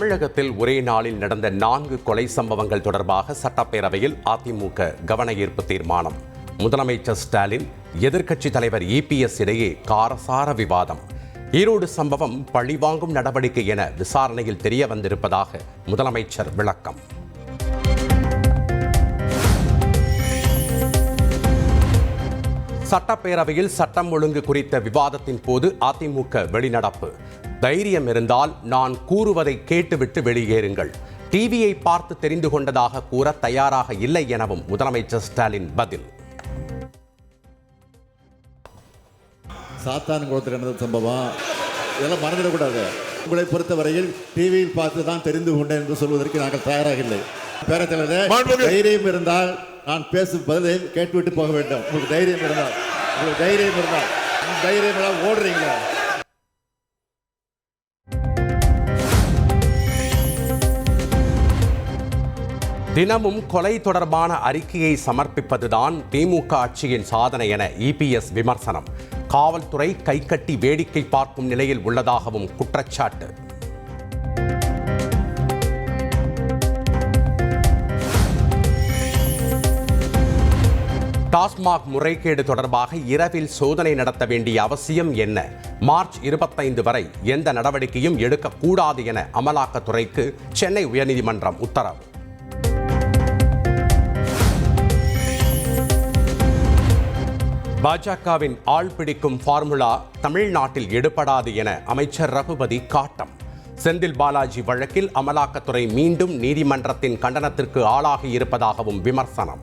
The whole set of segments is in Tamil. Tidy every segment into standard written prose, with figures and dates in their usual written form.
தமிழகத்தில் ஒரே நாளில் நடந்த 4 கொலை சம்பவங்கள் தொடர்பாக சட்டப்பேரவையில் அதிமுக கவன ஈர்ப்பு தீர்மானம். முதலமைச்சர் ஸ்டாலின், எதிர்க்கட்சித் தலைவர் EPS இடையே காரசார விவாதம். ஈரோடு சம்பவம் பழிவாங்கும் நடவடிக்கை என விசாரணையில் தெரிய வந்திருப்பதாக முதலமைச்சர் விளக்கம். சட்டப்பேரவையில் சட்டம் ஒழுங்கு குறித்த விவாதத்தின் போது அதிமுக வெளிநடப்பு. தைரியம் இருந்தால் நான் கூறுவதை கேட்டுவிட்டு வெளியேறுங்கள். டிவியை பார்த்து தெரிந்து கொண்டதாக கூற தயாராக இல்லை எனவும் முதலமைச்சர் ஸ்டாலின் பதில். சாத்தான்குளத்தில் நடந்த சம்பவம் இதெல்லாம் மறந்துடக்கூடாது. உங்களை பொறுத்தவரையில் டிவியில் பார்த்து தான் தெரிந்து கொண்டேன் என்று சொல்வதற்கு நாங்கள் தயாராக இல்லை. பேரத்தலைவரே, தைரியம் இருந்தால் நான் பேசும் பதிலை கேட்டுவிட்டு போக வேண்டும். உங்களுக்கு தைரியம் இருந்தால் தைரியம் ஓடுறீங்களா? தினமும் கொலை தொடர்பான அறிக்கையை சமர்ப்பிப்பதுதான் திமுக ஆட்சியின் சாதனை என EPS விமர்சனம். காவல்துறை கைகட்டி வேடிக்கை பார்க்கும் நிலையில் உள்ளதாகவும் குற்றச்சாட்டு. டாஸ்மாக் முறைகேடு தொடர்பாக இரவில் சோதனை நடத்த வேண்டிய அவசியம் என்ன? மார்ச் 25 வரை எந்த நடவடிக்கையும் எடுக்கக்கூடாது என அமலாக்கத்துறைக்கு சென்னை உயர்நீதிமன்றம் உத்தரவு. பாஜகவின் ஆள் பிடிக்கும் ஃபார்முலா தமிழ்நாட்டில் எடுபடாது என அமைச்சர் ரகுபதி காட்டம். செந்தில் பாலாஜி வழக்கில் அமலாக்கத்துறை மீண்டும் நீதிமன்றத்தின் கண்டனத்திற்கு ஆளாகி இருப்பதாகவும் விமர்சனம்.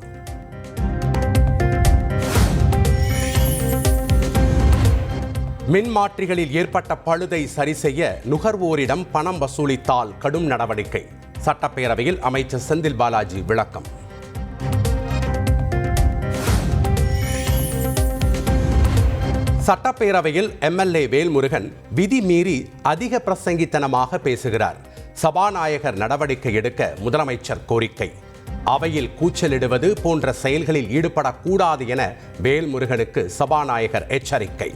மின்மாற்றிகளில் ஏற்பட்ட பழுதை சரி செய்ய நுகர்வோரிடம் பணம் வசூலித்தால் கடும் நடவடிக்கை. சட்டப்பேரவையில் அமைச்சர் செந்தில் பாலாஜி விளக்கம். சட்டப்பேரவையில் MLA வேல்முருகன் விதி மீறி அதிக பிரசங்கித்தனமாக பேசுகிறார். சபாநாயகர் நடவடிக்கை எடுக்க முதலமைச்சர் கோரிக்கை. அவையில் கூச்சலிடுவது போன்ற செயல்களில் ஈடுபடக்கூடாது என வேல்முருகனுக்கு சபாநாயகர் எச்சரிக்கை.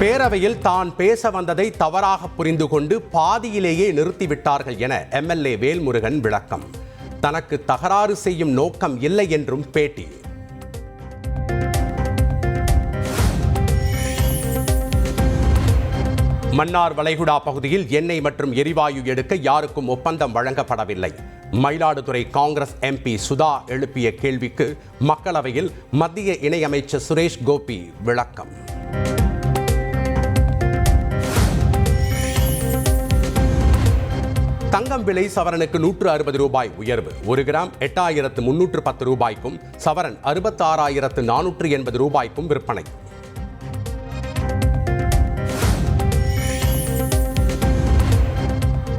பேரவையில் தான் பேச வந்ததை தவறாக புரிந்து கொண்டு பாதியிலேயே நிறுத்திவிட்டார்கள் என MLA வேல்முருகன் விளக்கம். தனக்கு தகராறு செய்யும் நோக்கம் இல்லை என்றும் பேட்டி. மன்னார் வளைகுடா பகுதியில் எண்ணெய் மற்றும் எரிவாயு எடுக்க யாருக்கும் ஒப்பந்தம் வழங்கப்படவில்லை. மயிலாடுதுறை காங்கிரஸ் MP சுதா எழுப்பிய கேள்விக்கு மக்களவையில் மத்திய இணையமைச்சர் சுரேஷ் கோபி விளக்கம். தங்கம் விலை சவரனுக்கு 160 ரூபாய் உயர்வு. 1 கிராம் 8310 ரூபாய்க்கும் சவரன் 66,480 ரூபாய்க்கும் விற்பனை.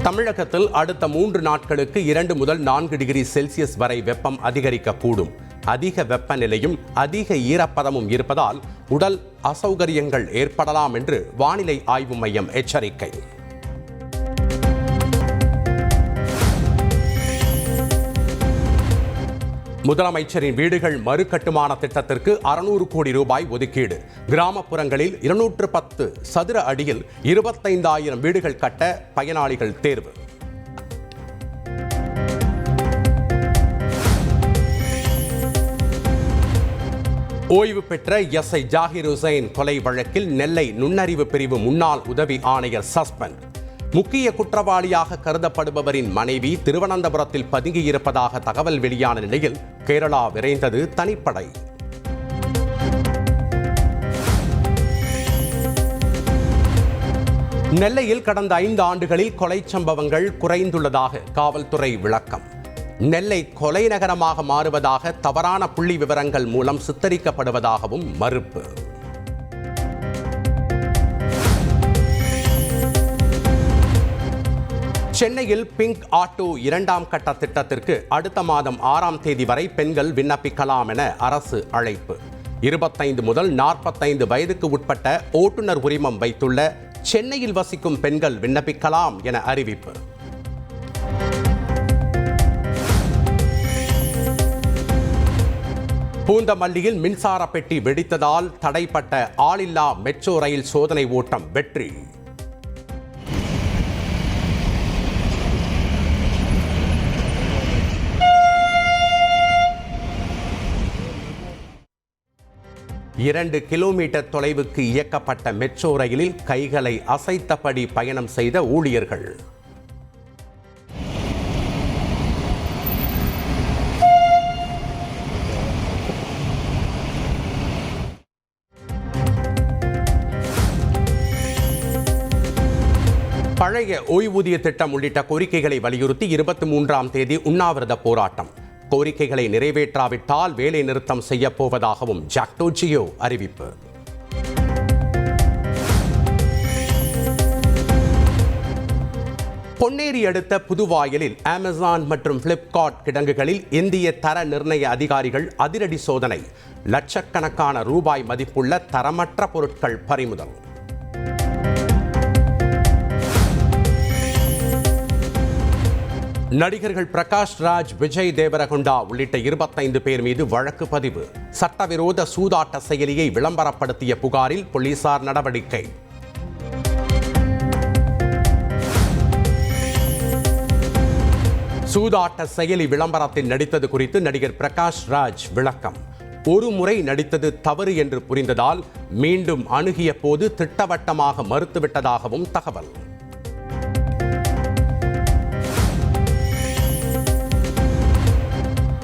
தமிழகத்தில் அடுத்த 3 நாட்களுக்கு 2 முதல் 4 டிகிரி செல்சியஸ் வரை வெப்பம் அதிகரிக்கக்கூடும். அதிக வெப்பநிலையும் அதிக ஈரப்பதமும் இருப்பதால் உடல் அசௌகரியங்கள் ஏற்படலாம் என்று வானிலை ஆய்வு மையம் எச்சரிக்கை. முதலமைச்சரின் வீடுகள் மறுகட்டுமான திட்டத்திற்கு 600 கோடி ரூபாய் ஒதுக்கீடு. கிராமப்புறங்களில் 210 சதுர அடியில் 25,000 வீடுகள் கட்ட பயனாளிகள் தேர்வு. ஓய்வு பெற்ற SI ஜாகிர் ஹுசைன் கொலை வழக்கில் நெல்லை நுண்ணறிவு பிரிவு முன்னாள் உதவி ஆணையர் சஸ்பெண்ட். முக்கிய குற்றவாளியாக கருதப்படுபவரின் மனைவி திருவனந்தபுரத்தில் பதுங்கியிருப்பதாக தகவல் வெளியான நிலையில் கேரளா விரைந்தது தனிப்படை. நெல்லையில் கடந்த 5 ஆண்டுகளில் கொலை சம்பவங்கள் குறைந்துள்ளதாக காவல்துறை விளக்கம். நெல்லை கொலை நகரமாக மாறுவதாக தவறான புள்ளி விவரங்கள் மூலம் சித்தரிக்கப்படுவதாகவும் மறுப்பு. சென்னையில் பிங்க் ஆட்டோ 2ஆம் கட்ட திட்டத்திற்கு அடுத்த மாதம் 6ஆம் தேதி வரை பெண்கள் விண்ணப்பிக்கலாம் என அரசு அழைப்பு. 25 முதல் 45 வயதுக்கு உட்பட்ட ஓட்டுநர் உரிமம் வைத்துள்ள சென்னையில் வசிக்கும் பெண்கள் விண்ணப்பிக்கலாம் என அறிவிப்பு. பூந்தமல்லியில் மின்சார பெட்டி வெடித்ததால் தடைப்பட்ட ஆளில்லா மெட்ரோ ரயில் சோதனை ஓட்டம் வெற்றி. இரண்டு கிலோமீட்டர் தொலைவுக்கு இயக்கப்பட்ட மெட்ரோ ரயிலில் கைகளை அசைத்தபடி பயணம் செய்த ஊழியர்கள். பழைய ஓய்வூதிய திட்டம் உள்ளிட்ட கோரிக்கைகளை வலியுறுத்தி 23ஆம் தேதி உண்ணாவிரத போராட்டம். கோரிக்கைகளை நிறைவேற்றாவிட்டால் வேலை நிறுத்தம் செய்யப் போவதாகவும் ஜாக்டோ ஜியோ அறிவிப்பு. பொன்னேரி அடுத்த புதுவாயலில் அமேசான் மற்றும் பிளிப்கார்ட் கிடங்குகளில் இந்திய தர நிர்ணய அதிகாரிகள் அதிரடி சோதனை. லட்சக்கணக்கான ரூபாய் மதிப்புள்ள தரமற்ற பொருட்கள் பறிமுதல். நடிகர்கள் பிரகாஷ் ராஜ், விஜய் தேவரகொண்டா உள்ளிட்ட 25 பேர் மீது வழக்கு பதிவு. சட்டவிரோத சூதாட்ட செயலியை விளம்பரப்படுத்திய புகாரில் போலீசார் நடவடிக்கை. சூதாட்ட செயலி விளம்பரத்தில் நடித்தது குறித்து நடிகர் பிரகாஷ் ராஜ் விளக்கம். ஒரு முறை நடித்தது தவறு என்று புரிந்ததால் மீண்டும் அணுகிய போது திட்டவட்டமாக மறுத்துவிட்டதாகவும் தகவல்.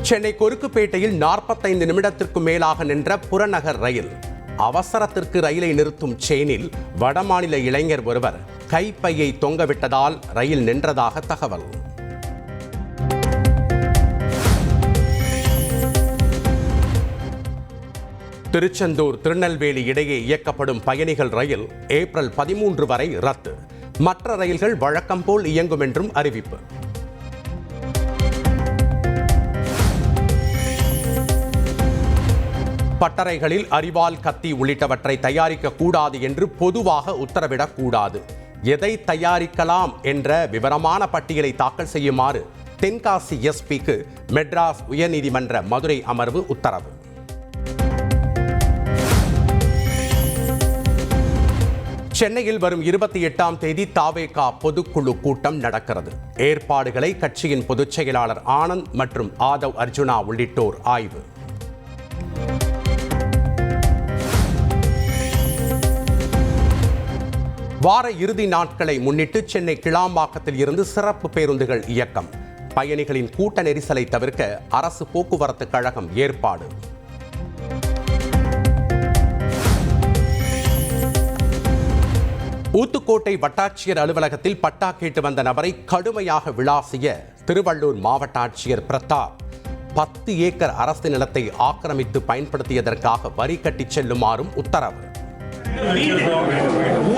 சென்னை கொருக்குப்பேட்டையில் 45 நிமிடத்திற்கு மேலாக நின்ற புறநகர் ரயில். அவசரத்திற்கு ரயிலை நிறுத்தும் செயினில் வடமாநில இளைஞர் ஒருவர் கைப்பையை தொங்கவிட்டதால் ரயில் நின்றதாக தகவல். திருச்செந்தூர் திருநெல்வேலி இடையே இயக்கப்படும் பயணிகள் ரயில் ஏப்ரல் 13 வரை ரத்து. மற்ற ரயில்கள் வழக்கம் போல் இயங்கும் என்றும் அறிவிப்பு. பட்டறைகளில் அரிவாள், கத்தி உள்ளிட்டவற்றை தயாரிக்க கூடாது என்று பொதுவாக உத்தரவிடக்கூடாது. எதை தயாரிக்கலாம் என்ற விவரமான பட்டியலை தாக்கல் செய்யுமாறு தென்காசி எஸ்பிக்கு மெட்ராஸ் உயர்நீதிமன்ற மதுரை அமர்வு உத்தரவு. சென்னையில் வரும் 28ஆம் தேதி தாவேகா பொதுக்குழு கூட்டம் நடக்கிறது. ஏற்பாடுகளை கட்சியின் பொதுச் செயலாளர் ஆனந்த் மற்றும் ஆதவ் அர்ஜுனா உள்ளிட்டோர் ஆய்வு. வார இறுதி நாட்களை முன்னிட்டு சென்னை கிளாம்பாக்கத்தில் இருந்து சிறப்பு பேருந்துகள் இயக்கம். பயணிகளின் கூட்ட நெரிசலை தவிர்க்க அரசு போக்குவரத்து கழகம் ஏற்பாடு. ஊத்துக்கோட்டை வட்டாட்சியர் அலுவலகத்தில் பட்டா கேட்டு வந்த நபரை கடுமையாக விளாசிய திருவள்ளூர் மாவட்ட ஆட்சியர் பிரதாப். 10 ஏக்கர் அரசு நிலத்தை ஆக்கிரமித்து பயன்படுத்தியதற்காக வரி கட்டி செல்லுமாறும் உத்தரவு.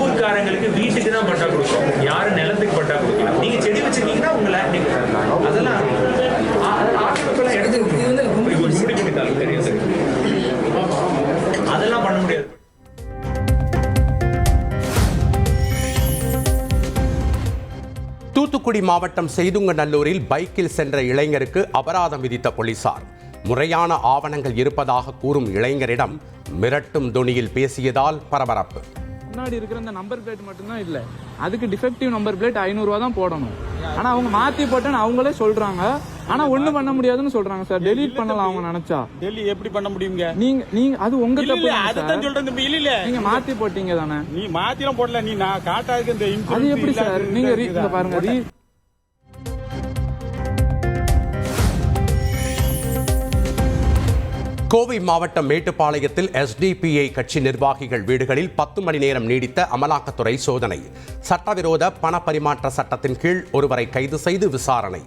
ஊர்காரங்களுக்கு வீட்டுக்கு தான் பட்டா கொடுக்கும், யாரும் நிலத்துக்கு பட்டா கொடுக்கலாம். நீங்க செடி வச்சிருக்கீங்கன்னா உங்களை அதெல்லாம் அதெல்லாம் பண்ண முடியாது. தூத்துக்குடி மாவட்டம் செய்துங்கநல்லூரில் பைக்கில் சென்ற இளைஞருக்கு அபராதம் விதித்த போலீசார். முறையான ஆவணங்கள் இருப்பதாக கூறும் இளைஞரிடம் மிரட்டும் தொனியில் பேசியதால் பரபரப்பு. முன்னாடி இருக்கிற அந்த நம்பர் பிளேட் மட்டும்தான் இல்ல, அதுக்கு டிஃபெக்டிவ் நம்பர் பிளேட் 500 ரூபா தான் போடணும். ஆனா அவங்க மாத்தி போட்டேன்னு அவங்களே சொல்றாங்க. ஆனா ஒண்ணும் பண்ண முடியாதுன்னு சொல்றாங்க சார். டெலீட் பண்ணலாம் அவங்க நினைச்சா. டெலீட் எப்படி பண்ண முடியுங்க? நீங்க அது உங்க தப்பு. அதுதான் சொல்றேன் தம்பி. இல்ல நீங்க மாத்தி போட்டீங்க தானே. நீ மாத்திலாம் போடல. நீ நான் காட்டாதுக்கு இந்த அது எப்படி சார்? நீங்க பாருங்க. கோவை மாவட்டம் மேட்டுப்பாளையத்தில் எஸ்டிபிஐ கட்சி நிர்வாகிகள் வீடுகளில் 10 மணி நேரம் நீடித்த அமலாக்கத்துறை சோதனை. சட்டவிரோத பண பரிமாற்ற சட்டத்தின் கீழ் ஒருவரை கைது செய்து விசாரணை.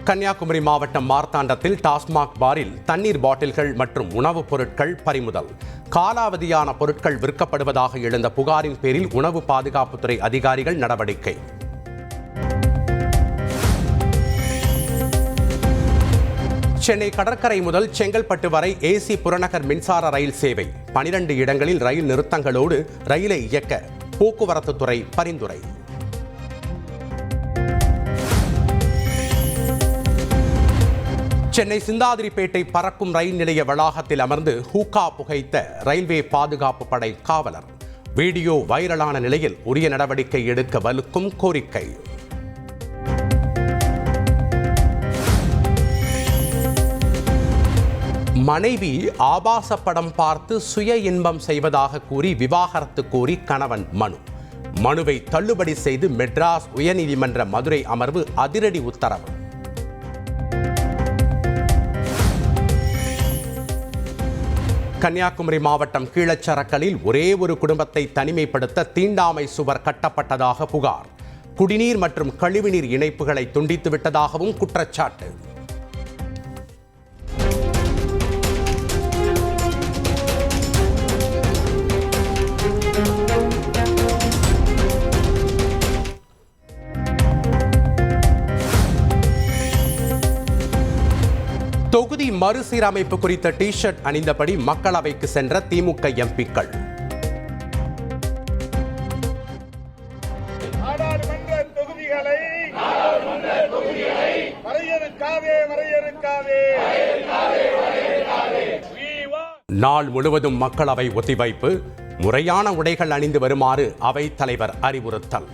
கன்னியாகுமரி மாவட்டம் மார்த்தாண்டத்தில் டாஸ்மாக் பாரில் தண்ணீர் பாட்டில்கள் மற்றும் உணவுப் பொருட்கள் பறிமுதல். காலாவதியான பொருட்கள் விற்கப்படுவதாக எழுந்த புகாரின் பேரில் உணவு பாதுகாப்புத்துறை அதிகாரிகள் நடவடிக்கை. சென்னை கடற்கரை முதல் செங்கல்பட்டு வரை ஏசி புறநகர் மின்சார ரயில் சேவை. 12 இடங்களில் ரயில் நிறுத்தங்களோடு ரயிலை இயக்க போக்குவரத்து துறை பரிந்துரை. சென்னை சிந்தாதிரிப்பேட்டை பறக்கும் ரயில் நிலைய வளாகத்தில் அமர்ந்து ஹூக்கா புகைத்த ரயில்வே பாதுகாப்பு படை காவலர். வீடியோ வைரலான நிலையில் உரிய நடவடிக்கை எடுக்க வலுக்கும் கோரிக்கை. மனைவி ஆபாச படம் பார்த்து சுய இன்பம் செய்வதாக கூறி விவாகரத்து கோரி கணவன் மனுவை தள்ளுபடி செய்து மெட்ராஸ் உயர்நீதிமன்ற மதுரை அமர்வு அதிரடி உத்தரவு. கன்னியாகுமரி மாவட்டம் கீழச்சரக்கலில் ஒரே ஒரு குடும்பத்தை தனிமைப்படுத்த தீண்டாமை சுவர் கட்டப்பட்டதாக புகார். குடிநீர் மற்றும் கழிவுநீர் இணைப்புகளை துண்டித்து விட்டதாகவும் குற்றச்சாட்டு. தொகுதி மறுசீரமைப்பு குறித்த டி ஷர்ட் அணிந்தபடி மக்களவைக்கு சென்ற திமுக எம்பிக்கள். நாள் முழுவதும் மக்களவை ஒத்திவைப்பு. முறையான உடைகள் அணிந்து வருமாறு அவைத் தலைவர் அறிவுறுத்தல்.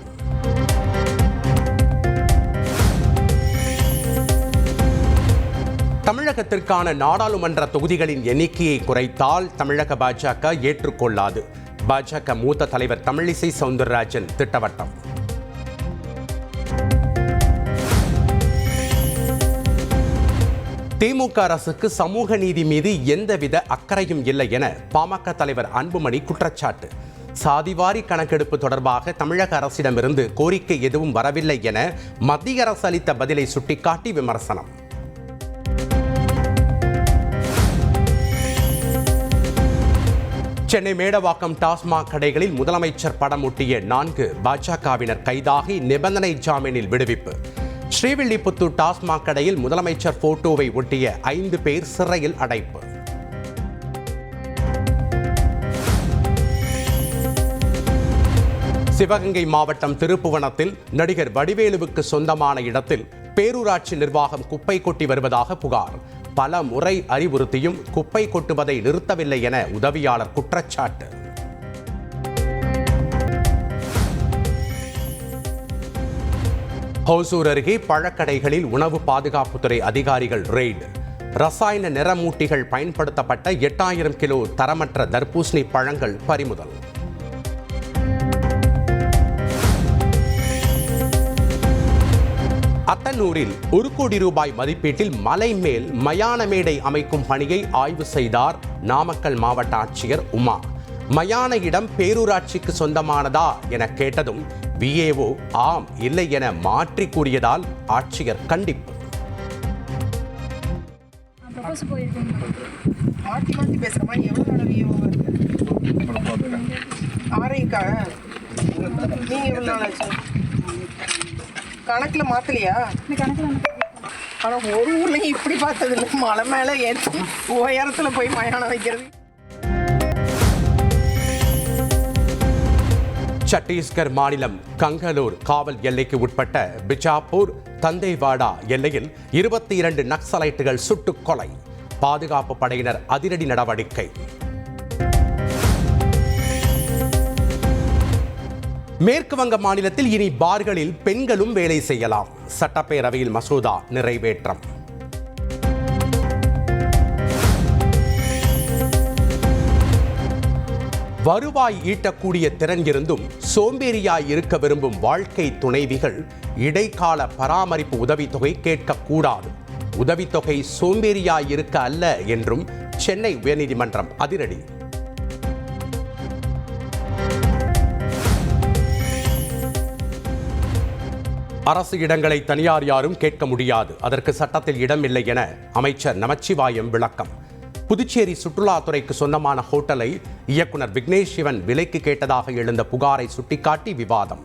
தமிழகத்திற்கான நாடாளுமன்ற தொகுதிகளின் எண்ணிக்கையை குறைத்தால் தமிழக பாஜக ஏற்றுக்கொள்ளாது. பாஜக மூத்த தலைவர் தமிழிசை சவுந்தரராஜன் திட்டவட்டம். திமுக அரசுக்கு சமூக நீதி மீது எந்தவித அக்கறையும் இல்லை என பாமக தலைவர் அன்புமணி குற்றச்சாட்டு. சாதிவாரி கணக்கெடுப்பு தொடர்பாக தமிழக அரசிடமிருந்து கோரிக்கை எதுவும் வரவில்லை என மத்திய அரசு அளித்த பதிலை சுட்டிக்காட்டி விமர்சனம். சென்னை மேடவாக்கம் டாஸ்மாக் கடைகளில் முதலமைச்சர் படம் ஒட்டிய 4 பாஜகவினர் கைதாகி நிபந்தனை ஜாமீனில் விடுவிப்பு. ஸ்ரீவில்லிபுத்தூர் டாஸ்மாக் கடையில் முதலமைச்சர் போட்டோவை ஒட்டிய 5 பேர் சிறையில் அடைப்பு. சிவகங்கை மாவட்டம் திருப்புவனத்தில் நடிகர் வடிவேலுவுக்கு சொந்தமான இடத்தில் பேரூராட்சி நிர்வாகம் குப்பை கொட்டி வருவதாக புகார். பல முறை அறிவுறுத்தியும் குப்பை கொட்டுவதை நிறுத்தவில்லை என உதவியாளர் குற்றச்சாட்டு. ஹோசூர் அருகே பழக்கடைகளில் உணவு பாதுகாப்புத்துறை அதிகாரிகள் ரெய்டு. ரசாயன நிறமூட்டிகள் பயன்படுத்தப்பட்ட 8000 கிலோ தரமற்ற தர்பூசணி பழங்கள் பறிமுதல். அத்தனூரில் 1 கோடி ரூபாய் மதிப்பீட்டில் மலை மேல் மயான மேடை அமைக்கும் பணியை ஆய்வு செய்தார் நாமக்கல் மாவட்ட ஆட்சியர் உமா. மயான இடம் பேரூராட்சிக்கு சொந்தமானதா என கேட்டதும் விஏஓ ஆம் இல்லை என மாற்றி கூறியதால் ஆட்சியர் கண்டிப்பு. கணக்குல மாத்தலையா? ஆனா ஒரு ஊர்லயும் இப்படி பார்த்தது இல்லை. மலை மேல ஏற்றி உயரத்துல போய் மயானம் வைக்கிறது. சத்தீஸ்கர் மாநிலம் கங்கலூர் காவல் எல்லைக்கு உட்பட்ட பிஜாப்பூர் தந்தேவாடா எல்லையில் 22 நக்சலைட்டுகள் சுட்டுக் கொலை. பாதுகாப்பு படையினர் அதிரடி நடவடிக்கை. மேற்கு வங்க மாநிலத்தில் இனி பார்களில் பெண்களும் வேலை செய்யலாம். சட்டப்பேரவையில் மசோதா நிறைவேற்றம். வருவாய் ஈட்டக்கூடிய திறன் இருந்தும் சோம்பேறியாய் இருக்க விரும்பும் வாழ்க்கை துணைவிகள் இடைக்கால பராமரிப்பு உதவித்தொகை கேட்கக்கூடாது. உதவித்தொகை சோம்பேறியாய் இருக்க அல்ல என்றும் சென்னை உயர்நீதிமன்றம் அதிரடி. அரசு இடங்களை தனியார் யாரும் கேட்க முடியாது. அதற்கு சட்டத்தில் இடமில்லை என அமைச்சர் நமச்சிவாயம் விளக்கம். புதுச்சேரி சுற்றுலாத்துறைக்கு சொந்தமான ஹோட்டலை இயக்குனர் விக்னேஷ் சிவன் விலைக்கு கேட்டதாக எழுந்த புகாரை சுட்டிக்காட்டி விவாதம்.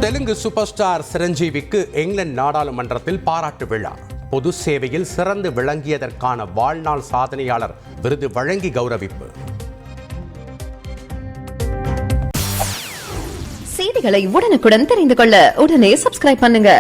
தெலுங்கு சூப்பர் ஸ்டார் சிரஞ்சீவிக்கு இங்கிலாந்து நாடாளுமன்றத்தில் பாராட்டு விழா. பொது சேவையில் சிறந்து விளங்கியதற்கான வாழ்நாள் சாதனையாளர் விருது வழங்கி கௌரவிப்பு. செய்திகளை உடனுக்குடன் தெரிந்து கொள்ள உடனே சப்ஸ்கிரைப் பண்ணுங்க.